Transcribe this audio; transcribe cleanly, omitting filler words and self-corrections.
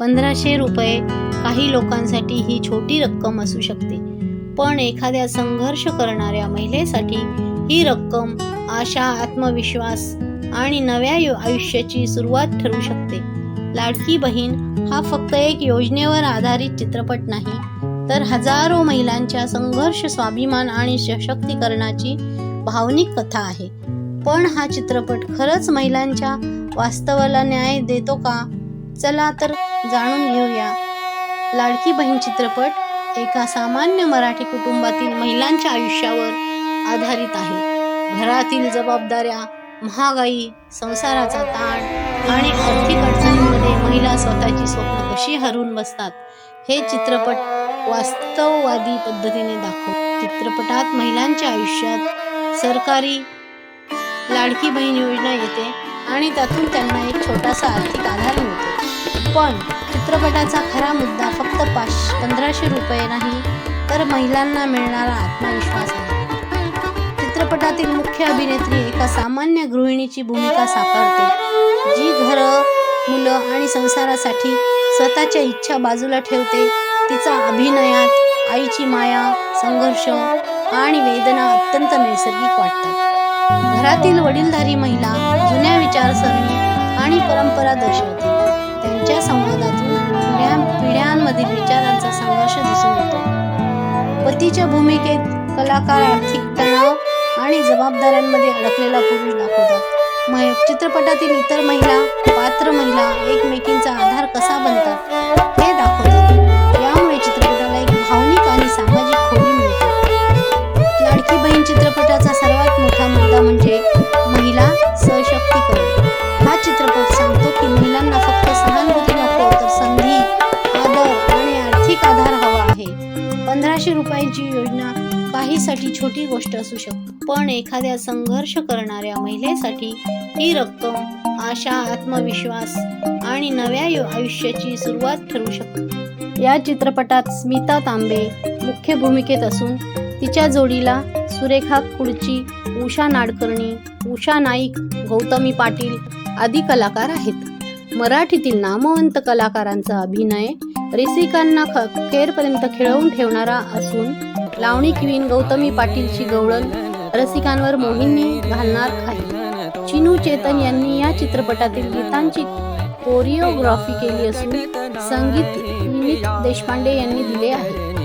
1500 रुपये काही लोकांसाठी ही छोटी रक्कम असू शकते, पण एखाद्या संघर्ष करणाऱ्या महिलेसाठी ही रक्कम आशा, आत्मविश्वास आणि नव्या आयुष्याची सुरुवात ठरू शकते. लाडकी बहीण हा फक्त एक योजनेवर आधारित चित्रपट नाही, तर हजारो महिलांच्या संघर्ष, स्वाभिमान आणि सशक्तीकरणाची भावनिक कथा आहे. पण हा चित्रपट खरंच महिलांच्या वास्तवाला न्याय देतो का? चला तर जाणून घेऊया. लाडकी बहीण चित्रपट एका सामान्य मराठी कुटुंबातील महिलांच्या आयुष्यावर आधारित आहे. घरातील जबाबदाऱ्या, महागाई, संसाराचा ताण आणि आर्थिक अडचणींमध्ये महिला स्वतःची स्वप्न कशी हरवून बसतात, हे चित्रपट वास्तववादी पद्धतीने दाखवतो. चित्रपटात महिलांच्या आयुष्यात सरकारी लाडकी बहीण योजना येते आणि त्यातून त्यांना एक छोटासा आर्थिक आधार मिळतो. पण चित्रपटाचा खरा मुद्दा फक्त 1500 रुपये नाही, तर महिलांना मिळणारा आत्मविश्वास आहे. चित्रपटातील मुख्य अभिनेत्री एका सामान्य गृहिणीची भूमिका साकारते, जी घरं, मुलं आणि संसारासाठी स्वतःच्या इच्छा बाजूला ठेवते. तिचा अभिनयात आईची माया, संघर्ष आणि वेदना अत्यंत नैसर्गिक वाटतात. घरातील वडीलधारी महिला जुन्या विचारसरणी आणि परंपरा दर्शवते. त्यांच्या संवादातून पिढ्यांमधील विचारांचा संघर्ष दिसून येतो. पतीच्या भूमिकेत कलाकार आर्थिक तणाव आणि जबाबदाऱ्यांमध्ये अडकलेला पुरुष दाखवतात. चित्रपटातील इतर पात्र महिला एकमेकींचा आधार कसा बनतात हे दाखवतात. यामुळे चित्रपटाला एक भावनिक आणि सामाजिक खोली मिळते. लाडकी बहीण चित्रपटाचा सर्वात मोठा मुद्दा म्हणजे महिला सशक्तीकरण. हा चित्रपट सांगतो की महिलांना फक्त सहानुभूती नको, तर संधी, आदर आणि आर्थिक आधार हवा आहे. 1500 रुपयांची योजना काहीसाठी छोटी गोष्ट असू शकते, पण एखाद्या संघर्ष करणाऱ्या महिलेसाठी ही रक्कम आशा, आत्मविश्वास आणि नव्या आयुष्याची सुरुवात ठरू शकते. या चित्रपटात स्मिता तांबे मुख्य भूमिकेत असून तिच्या जोडीला सुरेखा कुडची, उषा नाडकर्णी, उषा नाईक, गौतमी पाटील आदी कलाकार आहेत. मराठीतील नामवंत कलाकारांचा अभिनय रसिकांना अखेरपर्यंत खिळवून ठेवणारा असून लावणी क्वीन गौतमी पाटीलची गवळण रसिकांवर मोहिनी घालणार आहे. चिनू चेतन यांनी या चित्रपटातील गीतांची कोरिओग्राफी केली असून संगीत विनीत देशपांडे यांनी दिले आहे.